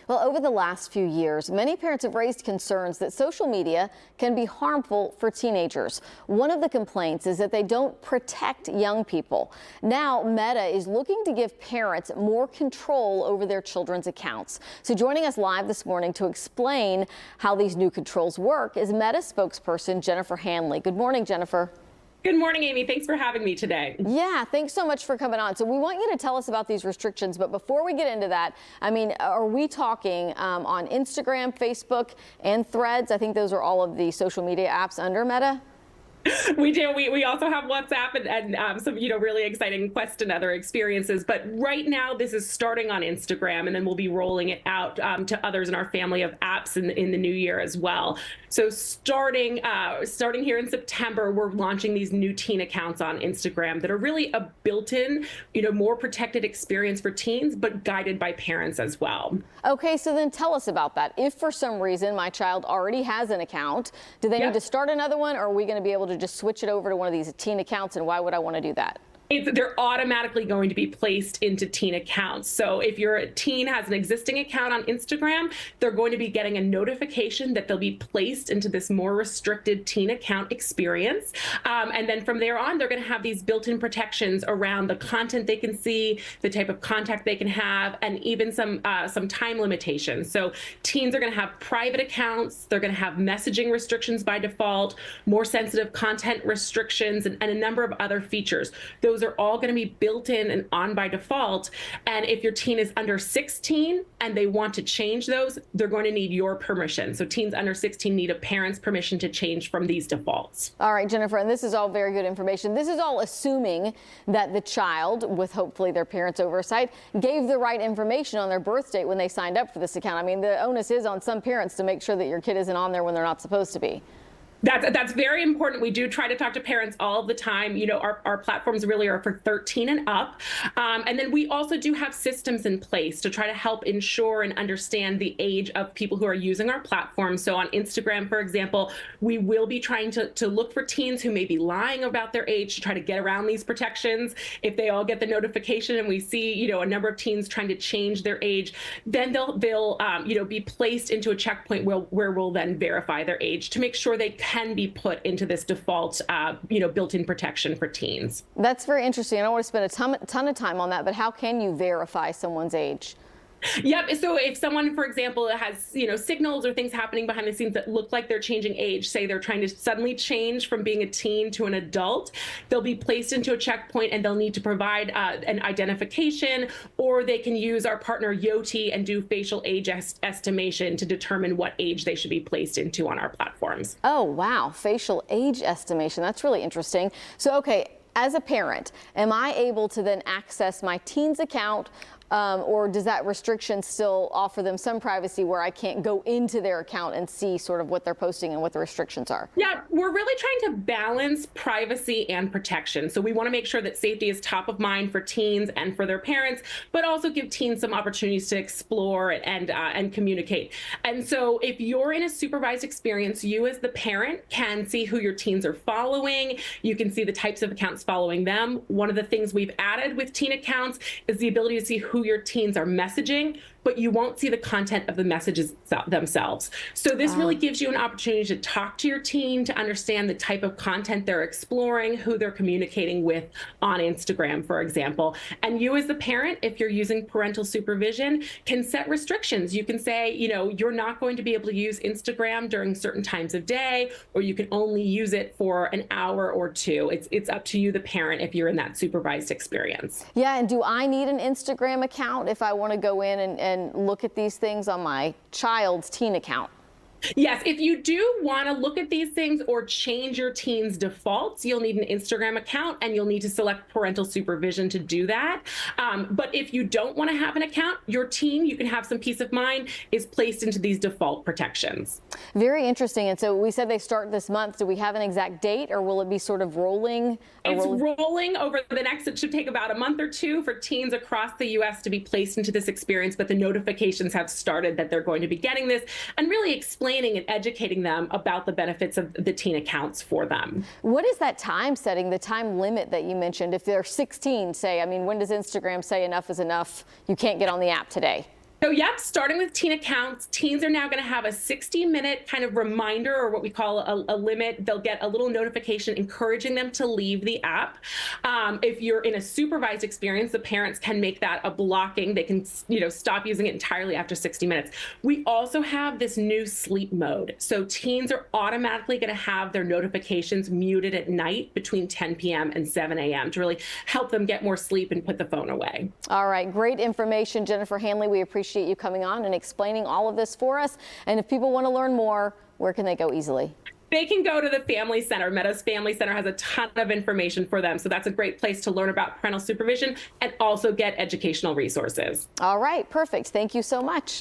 Well, over the last few years, many parents have raised concerns that social media can be harmful for teenagers. One of the complaints is that they don't protect young people. Now, Meta is looking to give parents more control over their children's accounts. So joining us live this morning to explain how these new controls work is Meta spokesperson Jennifer Hanley. Good morning, Jennifer. Good morning, Amy. Thanks for having me today. Yeah, thanks so much for coming on. So we want you to tell us about these restrictions, but before we get into that, I mean, are we talking on Instagram, Facebook, and Threads? I think those are all of the social media apps under Meta. We do. We also have WhatsApp and some, really exciting Quest and other experiences. But right now, this is starting on Instagram, and then we'll be rolling it out to others in our family of apps in the new year as well. So starting here in September, we're launching these new teen accounts on Instagram that are really a built-in, more protected experience for teens, but guided by parents as well. Okay, so then tell us about that. If for some reason my child already has an account, do they need to start another one, or are we going to be able to just switch it over to one of these teen accounts, and why would I want to do that? They're automatically going to be placed into teen accounts. So if your teen has an existing account on Instagram, they're going to be getting a notification that they'll be placed into this more restricted teen account experience. And then from there on, they're going to have these built-in protections around the content they can see, the type of contact they can have, and even some time limitations. So teens are going to have private accounts. They're going to have messaging restrictions by default, more sensitive content restrictions, and a number of other features. Those are all going to be built in and on by default. And if your teen is under 16 and they want to change those, they're going to need your permission. So teens under 16 need a parent's permission to change from these defaults. All right, Jennifer, and this is all very good information. This is all assuming that the child, with hopefully their parents' oversight, gave the right information on their birth date when they signed up for this account. I mean, the onus is on some parents to make sure that your kid isn't on there when they're not supposed to be. That's very important. We do try to talk to parents all the time. Our platforms really are for 13 and up. And then we also do have systems in place to try to help ensure and understand the age of people who are using our platform. So on Instagram, for example, we will be trying to look for teens who may be lying about their age to try to get around these protections. If they all get the notification and we see, a number of teens trying to change their age, then they'll be placed into a checkpoint where we'll then verify their age to make sure they can be put into this default, built-in protection for teens. That's very interesting. I don't want to spend a ton of time on that, but how can you verify someone's age? Yep. So if someone, for example, has, signals or things happening behind the scenes that look like they're changing age, say they're trying to suddenly change from being a teen to an adult, they'll be placed into a checkpoint and they'll need to provide an identification, or they can use our partner Yoti and do facial age estimation to determine what age they should be placed into on our platforms. Oh, wow. Facial age estimation. That's really interesting. So, okay, as a parent, am I able to then access my teen's account? Or does that restriction still offer them some privacy where I can't go into their account and see sort of what they're posting and what the restrictions are? Yeah, we're really trying to balance privacy and protection. So we want to make sure that safety is top of mind for teens and for their parents, but also give teens some opportunities to explore and communicate. And so if you're in a supervised experience, you as the parent can see who your teens are following. You can see the types of accounts following them. One of the things we've added with teen accounts is the ability to see who your teens are messaging, but you won't see the content of the messages themselves. So this really gives you an opportunity to talk to your teen, to understand the type of content they're exploring, who they're communicating with on Instagram, for example. And you as the parent, if you're using parental supervision, can set restrictions. You can say, you're not going to be able to use Instagram during certain times of day, or you can only use it for an hour or two. It's up to you, the parent, if you're in that supervised experience. Yeah, and do I need an Instagram account if I want to go in and look at these things on my child's teen account? Yes, if you do want to look at these things or change your teen's defaults, you'll need an Instagram account and you'll need to select parental supervision to do that. But if you don't want to have an account, your teen, you can have some peace of mind, is placed into these default protections. Very interesting. And so we said they start this month. Do we have an exact date, or will it be sort of rolling? It's rolling over the next, it should take about a month or two for teens across the U.S. to be placed into this experience, but the notifications have started that they're going to be getting this, and really explaining and educating them about the benefits of the teen accounts for them. What is that time setting, the time limit that you mentioned? If they're 16, say, I mean, when does Instagram say enough is enough? You can't get on the app today? So, yep, starting with teen accounts, teens are now going to have a 60-minute kind of reminder, or what we call a limit. They'll get a little notification encouraging them to leave the app. If you're in a supervised experience, the parents can make that a blocking. They can, stop using it entirely after 60 minutes. We also have this new sleep mode. So teens are automatically going to have their notifications muted at night between 10 p.m. and 7 a.m. to really help them get more sleep and put the phone away. All right, great information, Jennifer Hanley. We appreciate you coming on and explaining all of this for us. And if people want to learn more, where can they go easily? They can go to the Family Center. Meta's Family Center has a ton of information for them. So that's a great place to learn about parental supervision and also get educational resources. All right, perfect. Thank you so much.